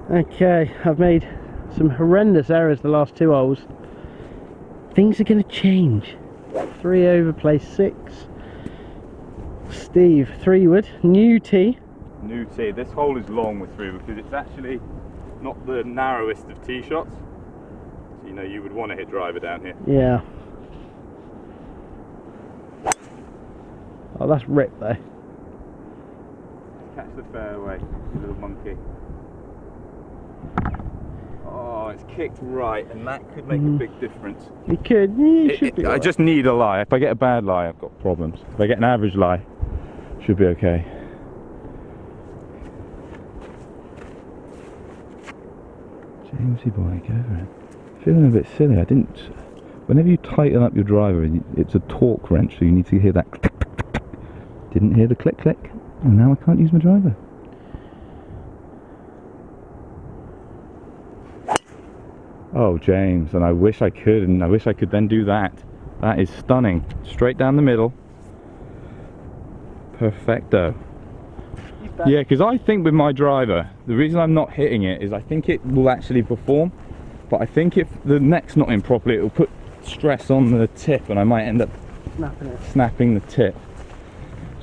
Okay, I've made some horrendous errors the last 2 holes. Things are going to change. 3 over, play 6. Steve, 3-wood, new tee. New tee. This hole is long with 3 because it's actually not the narrowest of tee shots. So, you know, you would want to hit driver down here. Yeah. Oh, that's ripped though. Catch the fairway, you little monkey. Oh, it's kicked right, and that could make a big difference. It could. Yeah, it should be. I just need a lie. If I get a bad lie, I've got problems. If I get an average lie, should be okay. Jamesy boy, go for it. Feeling a bit silly. I didn't. Whenever you tighten up your driver, it's a torque wrench, so you need to hear that. Didn't hear the click click, and now I can't use my driver. Oh, James, and I wish I could, and I wish I could then do that. That is stunning. Straight down the middle. Perfecto. Yeah, because I think with my driver, the reason I'm not hitting it is I think it will actually perform, but I think if the neck's not in properly, it will put stress on the tip, and I might end up snapping the tip.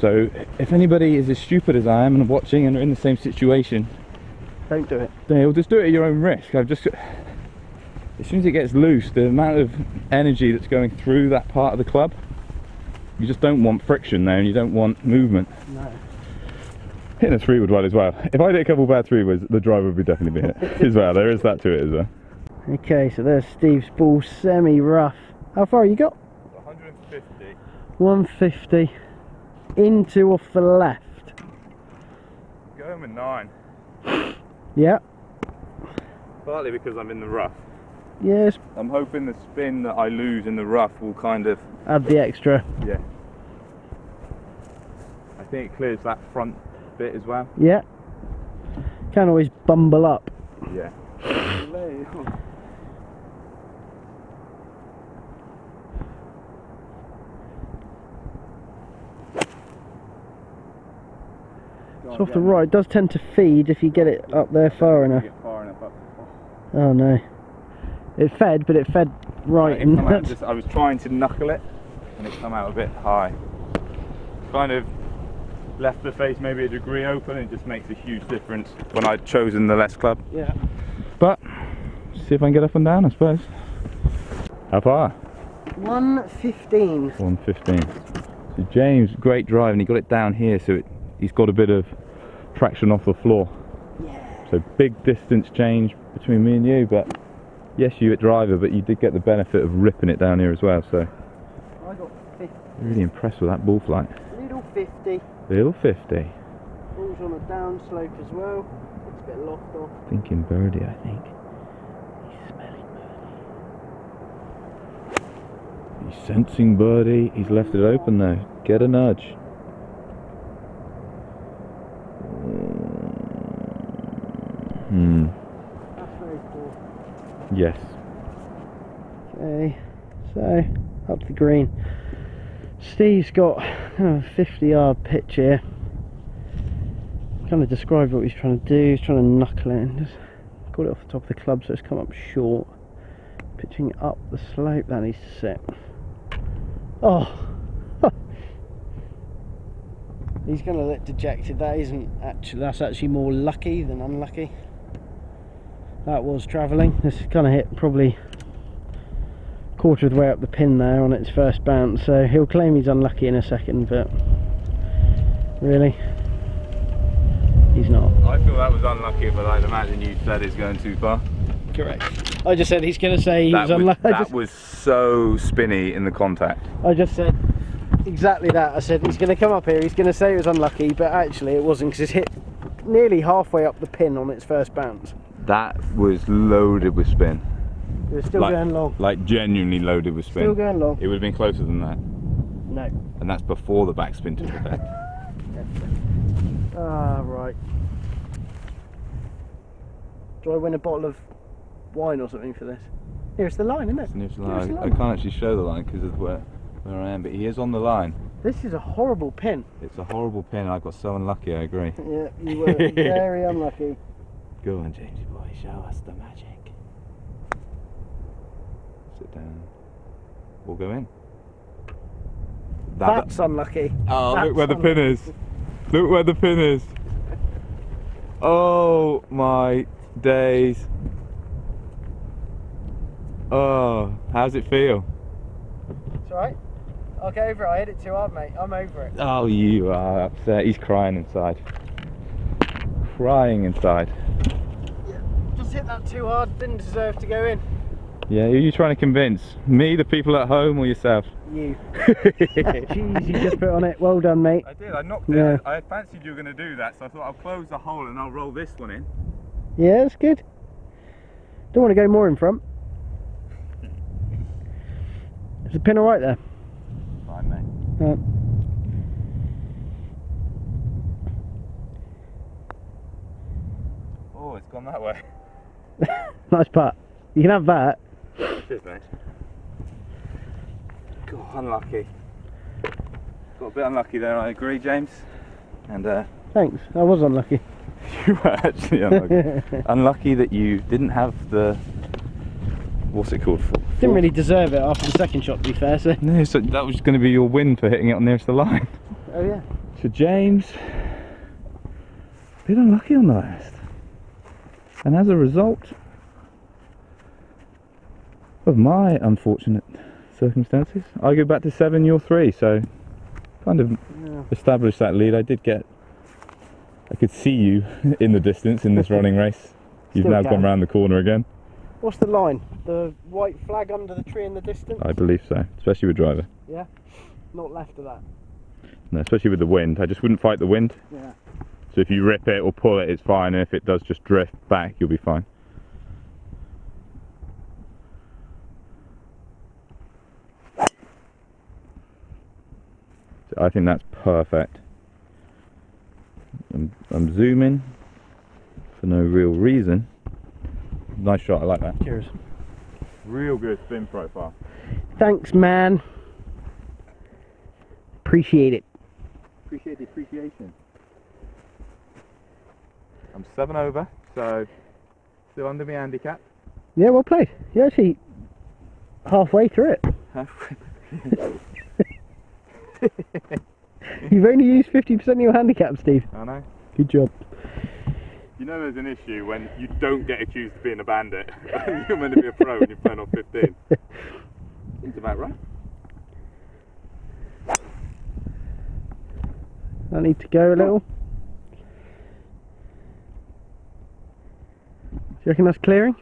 So if anybody is as stupid as I am and watching and are in the same situation, don't do it. They'll just do it at your own risk. I've just, as soon as it gets loose, the amount of energy that's going through that part of the club, you just don't want friction there, and you don't want movement. No. Hitting a 3-wood well as well. If I did a couple bad 3-woods, the driver would be definitely be hit as well. There is that to it as well. Okay, so there's Steve's ball, semi-rough. How far you got? 150. 150. Into off the left. Going with 9. Yeah. Partly because I'm in the rough. Yes. I'm hoping the spin that I lose in the rough will kind of add the extra. Yeah. I think it clears that front bit as well. Yeah. Can always bumble up. Yeah. It's off the right. It does tend to feed if you get it up there far enough. Oh no. It fed, but it fed right. I was trying to knuckle it, and it come out a bit high. Kind of left the face maybe a degree open, and it just makes a huge difference when I'd chosen the less club. Yeah. But see if I can get up and down, I suppose. How far? 115. 115. So James, great drive, and he got it down here, so he's got a bit of traction off the floor. Yeah. So big distance change between me and you, but yes, you hit driver, but you did get the benefit of ripping it down here as well. So I got 50. Really impressed with that ball flight. Little 50. Little 50. Ball's on a down slope as well. It's a bit locked off. Thinking birdie, I think. He's smelling birdie. He's sensing birdie. He's left it open though. Get a nudge. That's very cool. Yes. Okay, so up the green. Steve's got kind of a 50-yard pitch here. Kind of described what he's trying to do. He's trying to knuckle it and just got it off the top of the club, so it's come up short. Pitching it up the slope. That needs to sit. Oh. He's going to look dejected. That's actually more lucky than unlucky. That was travelling. This kind of hit probably quarter of the way up the pin there on its first bounce, so he'll claim he's unlucky in a second, but really he's not. I feel that was unlucky, but I'd imagine you said it's going too far. Correct. I just said he's going to say he was unlucky. That was so spinny in the contact. I just said exactly that. I said he's going to come up here, he's going to say it was unlucky, but actually it wasn't, because it's hit nearly halfway up the pin on its first bounce. That was loaded with spin. It was still going long. Like genuinely loaded with spin. Still going long. It would have been closer than that. No. And that's before the backspin took effect. Ah, right. Do I win a bottle of wine or something for this? Here's the line, isn't it? It's the line. I can't actually show the line because of where I am, but he is on the line. This is a horrible pin. It's a horrible pin. I got so unlucky, I agree. Yeah, you were very unlucky. Go on, Jamesy boy, show us the magic. Sit down. We'll go in. That's unlucky. Oh, That's look where the pin is. Look where the pin is. Oh my days. Oh, how's it feel? It's alright. I'll get over it. I hit it too hard, mate. I'm over it. Oh, you are upset. He's crying inside. Crying inside. Yeah, just hit that too hard. Didn't deserve to go in. Yeah, who are you trying to convince? Me, the people at home, or yourself? You. Jeez, you just put on it. Well done, mate. I did. I knocked it. Yeah. I fancied you were going to do that, so I thought I'll close the hole and I'll roll this one in. Yeah, that's good. Don't want to go more in front. Is the pin alright there? Fine, mate. Oh, it's gone that way. Nice putt. You can have that. Cheers, mate. God, unlucky. Got a bit unlucky there, I agree, James. And thanks. I was unlucky. You were actually unlucky. Unlucky that you didn't have the, what's it called? Didn't really deserve it after the second shot, to be fair. So. No, so that was going to be your win for hitting it on nearest the line. Oh yeah. So James, a bit unlucky on the last. And as a result of my unfortunate circumstances, I go back to 7, you're 3, so kind of established that lead. I could see you in the distance in this running race. You've now gone round the corner again. What's the line? The white flag under the tree in the distance? I believe so, especially with driver. Yeah, not left of that. No, especially with the wind. I just wouldn't fight the wind. Yeah. So if you rip it or pull it, it's fine, and if it does just drift back, you'll be fine. So I think that's perfect. I'm zooming for no real reason. Nice shot, I like that. Cheers. Real good spin profile. Thanks, man. Appreciate it. Appreciate the appreciation. I'm 7 over, so still under my handicap. Yeah, well played. You're actually halfway through it. You've only used 50% of your handicap, Steve. I know. Good job. You know there's an issue when you don't get accused of being a bandit. You're meant to be a pro and you're playing on 15. Seems about right. I need to go a little. Do you reckon that's clearing?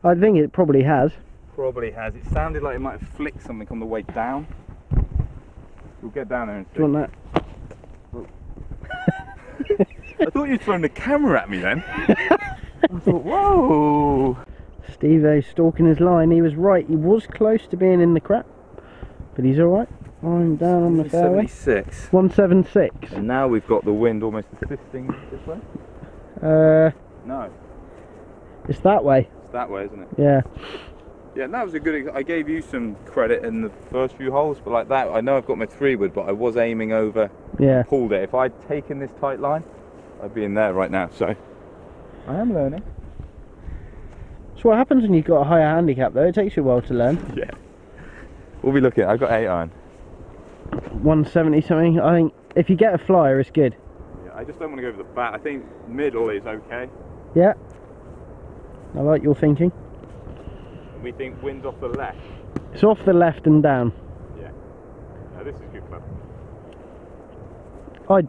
I think it probably has. Probably has. It sounded like it might have flicked something on the way down. We'll get down there and see. Do you want that? I thought you'd thrown the camera at me then. I thought, whoa. Steve-O stalking his line. He was right. He was close to being in the crap, but he's alright. I'm down on the fairway. 76. 176. And now we've got the wind almost assisting this way. No. It's that way. It's that way, isn't it? Yeah. Yeah, and that was a good. I gave you some credit in the first few holes, but like that, I know I've got my 3-wood, but I was aiming over. Yeah. Pulled it. If I'd taken this tight line, I'd be in there right now. So I am learning. So what happens when you've got a higher handicap though? It takes you a while to learn. Yeah. We'll be looking. I've got 8 iron. 170 something. I think if you get a flyer, it's good. Yeah, I just don't want to go over the bat. I think middle is okay. Yeah. I like your thinking. We think wind off the left. It's off the left and down. Yeah. No, this is good club.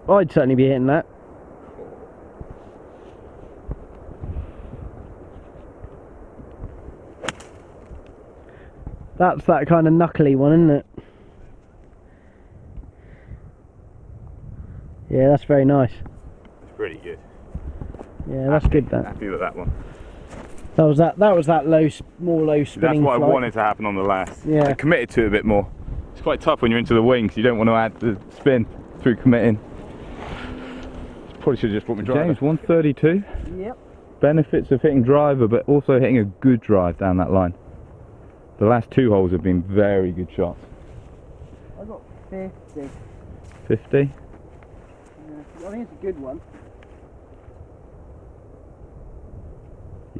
I'd certainly be hitting that. That's that kind of knuckly one, isn't it? Yeah, that's very nice. It's pretty good. Yeah, that's good. That. Happy with that one. That was that low, more low spinning. That's what flight. I wanted to happen on the last. Yeah. I committed to it a bit more. It's quite tough when you're into the wings. You don't want to add the spin through committing. Probably should have just brought my driver. James, 132. Yep. Benefits of hitting driver, but also hitting a good drive down that line. The last 2 holes have been very good shots. I got 50. 50? Yeah, I think it's a good one.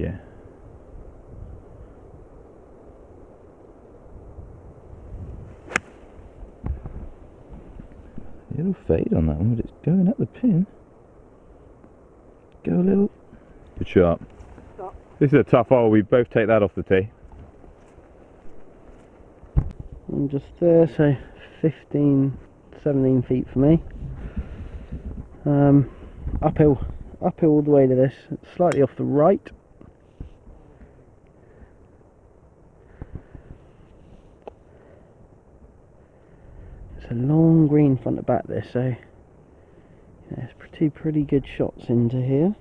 Yeah. A little fade on that one, but it's going at the pin. Go a little. Good shot. Stop. This is a tough hole. We both take that off the tee. I'm just there, so 15, 17 feet for me. Uphill all the way to this. It's slightly off the right. It's a long green front to back this, so yeah, it's pretty good shots into here.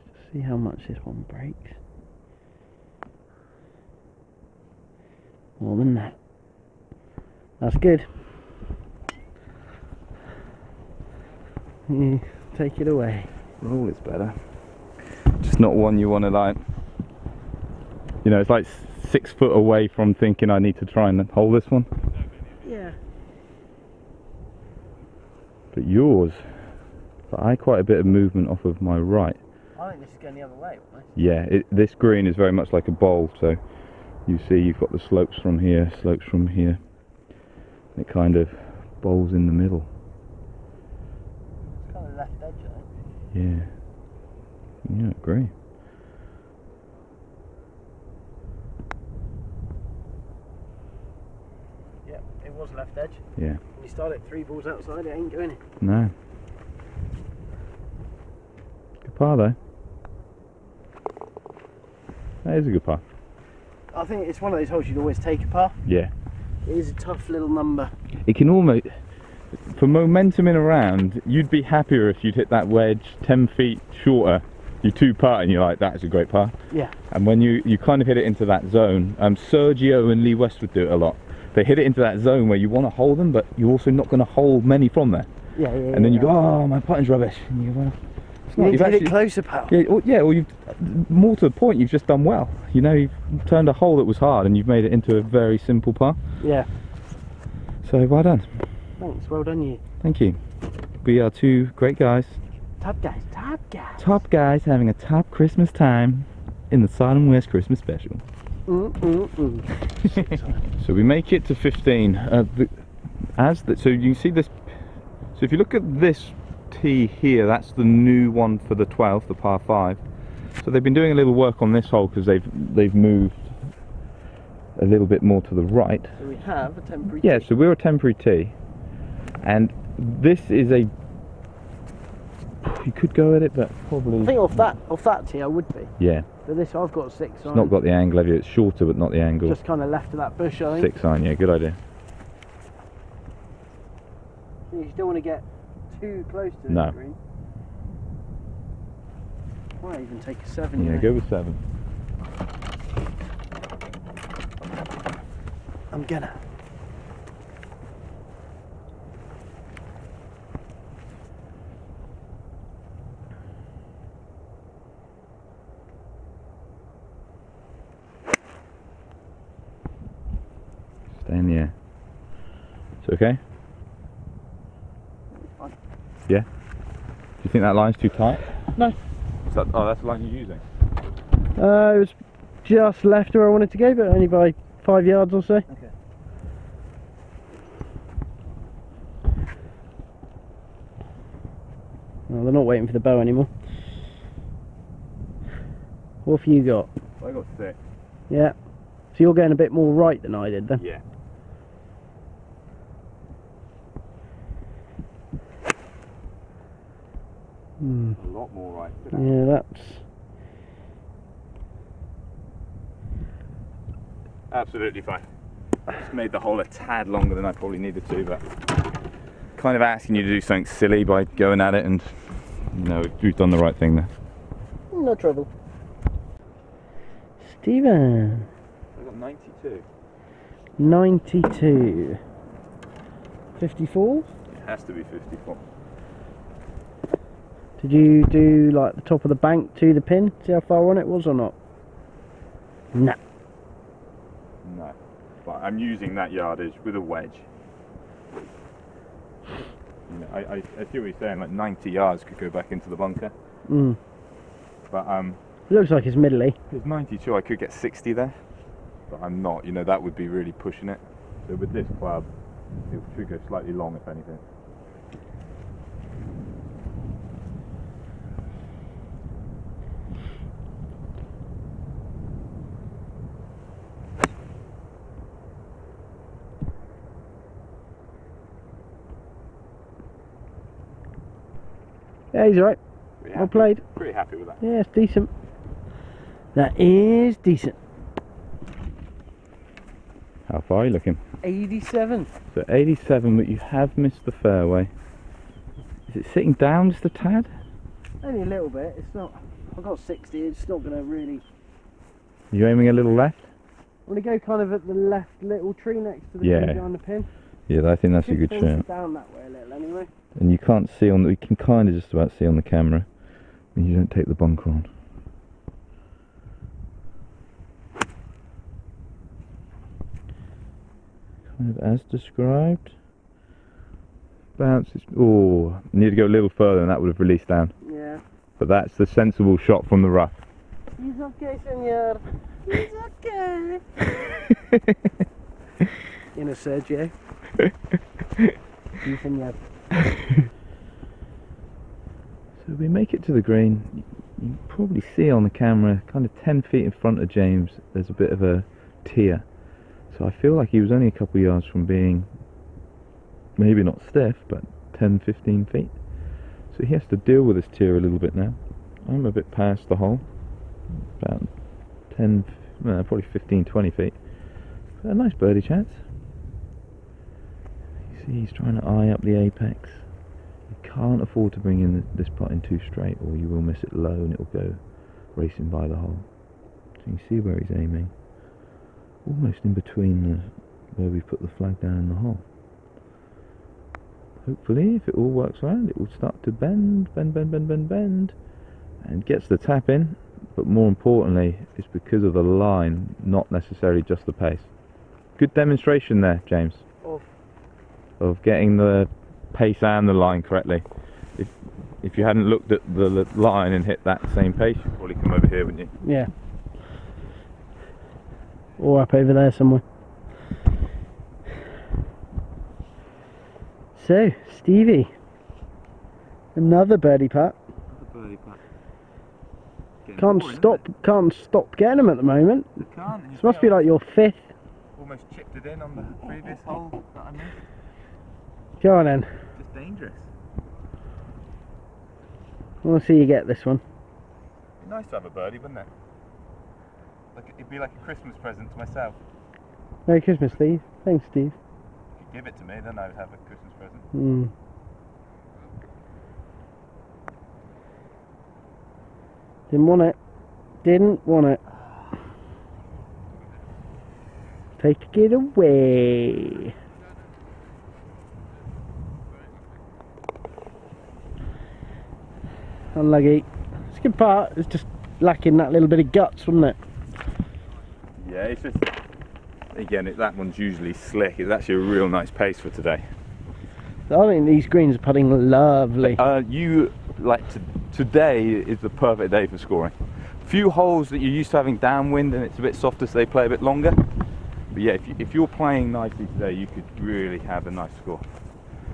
Let's see how much this one breaks. More than that. That's good. You take it away. Roll is better. Just not one you want to, like, you know, it's like 6 foot away from thinking I need to try and hold this one. Yeah. But yours, but I quite a bit of movement off of my right. I think this is going the other way, almost. Yeah, this green is very much like a bowl, so you see you've got the slopes from here, slopes from here. It kind of bowls in the middle. It's kind of left edge, I think. Yeah. Yeah, great. Yeah, it was left edge. Yeah. When you start at 3 balls outside, it ain't going it. No. Good par though. That is a good par. I think it's one of those holes you'd always take a par. Yeah. It is a tough little number. It can almost, for momentum in a round, you'd be happier if you'd hit that wedge 10 feet shorter. You 2-putt and you're like, that's a great par. Yeah. And when you kind of hit it into that zone, Sergio and Lee Westwood do it a lot. They hit it into that zone where you want to hold them, but you're also not going to hold many from there. Yeah. And then you go, oh, my putting's rubbish. And you go, well, it's not. You You've hit actually, it closer, pal. Yeah, or you've, more to the point, you've just done well. You know, you've turned a hole that was hard and you've made it into a very simple par. Yeah. So well done. Thanks, well done you. Thank you. We are two great guys. Top guys, top guys. Top guys having a top Christmas time in the Saunton West Christmas special. So we make it to 15. So you see this. So if you look at this tee here, that's the new one for the 12th, the par 5. So they've been doing a little work on this hole because they've moved a little bit more to the right. So we have a temporary Yeah, tee. so we're a temporary tee, and this is a. You could go at it, but probably. I think off that tee I would be. Yeah. But this I've got 6 It's not got the angle, have you? It's shorter, but not the angle. Just kind of left of that bush, I think. 6 iron, yeah, good idea. You just don't want to get too close to No. the green. Might even take a 7. Yeah, go with 7. I'm gonna. Stay in the air. It's okay? Fine. Yeah? Do you think that line's too tight? No. Oh, that's the line you're using? It was just left where I wanted to go, but only by 5 yards or so. Okay. Well, they're not waiting for the bow anymore. What have you got? I got 6. Yeah. So you're going a bit more right than I did then? Yeah. A lot more right. Yeah, that's... Absolutely fine. Just made the hole a tad longer than I probably needed to, but kind of asking you to do something silly by going at it, and you know, we've done the right thing there. No trouble. Stephen. I got 92. 92. 54? It has to be 54. Did you do like the top of the bank to the pin? See how far on it was or not? No. No, but I'm using that yardage with a wedge. You know, I see what you're saying, like 90 yards could go back into the bunker. Mm. But it looks like it's middly. it's 92. I could get 60 there, but I'm not. You know, that would be really pushing it. So with this club, it should go slightly long, if anything. Yeah, he's alright. Well played. Pretty happy with that. Yeah, it's decent. That is decent. How far are you looking? 87. So 87, but you have missed the fairway. Is it sitting down just a tad? Only a little bit. It's not. I've got 60. It's not going to really. Are you aiming a little left? I'm going to go kind of at the left little tree next to the Yeah. tree behind the pin. Yeah, I think that's a good Should shout. down that way a little anyway. And you can't see on. We can kind of just about see on the camera when you don't take the bunker on. Kind of as described. Bounces. Oh, need to go a little further, and that would have released down. Yeah. But that's the sensible shot from the rough. He's okay, senor. He's okay. In a Sergio. Sí, senor. So we make it to the green. You can probably see on the camera, kind of 10 feet in front of James, there's a bit of a tier. So I feel like he was only a couple of yards from being, maybe not stiff, but 10-15 feet. So he has to deal with this tier a little bit now. I'm a bit past the hole, about 10, probably 15-20 feet. But a nice birdie chance. You see he's trying to eye up the apex. You can't afford to bring in this putt in too straight, or you will miss it low and it will go racing by the hole. So you can see where he's aiming, almost in between where we put the flag down in the hole. Hopefully, if it all works around, it will start to bend, and gets the tap in. But more importantly, it's because of the line, not necessarily just the pace. Good demonstration there, James, of getting the pace and the line correctly. If you hadn't looked at the line and hit that same pace, you'd probably come over here, wouldn't you? Yeah. Or up over there somewhere. So, Stevie, another birdie putt. Can't stop getting them at the moment. This must be like your fifth. Almost chipped it in on the previous hole that I missed. Go on then. Just dangerous. I want to see you get this one. It'd be nice to have a birdie, wouldn't it? Like, it'd be like a Christmas present to myself. Merry Christmas, Steve. Thanks, Steve. If you give it to me, then I would have a Christmas present. Didn't want it. Didn't want it. Take it away. Unlucky. It's a good part. It's just lacking that little bit of guts, wasn't it? Yeah, it's just, again, that one's usually slick. It's actually a real nice pace for today. I think these greens are putting lovely. Today is the perfect day for scoring. Few holes that you're used to having downwind and it's a bit softer, so they play a bit longer. But yeah, if you're playing nicely today, you could really have a nice score.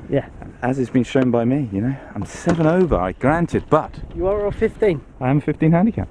Yeah. As it's been shown by me, you know, I'm 7 over, I granted, but You are on 15. I am 15 handicap.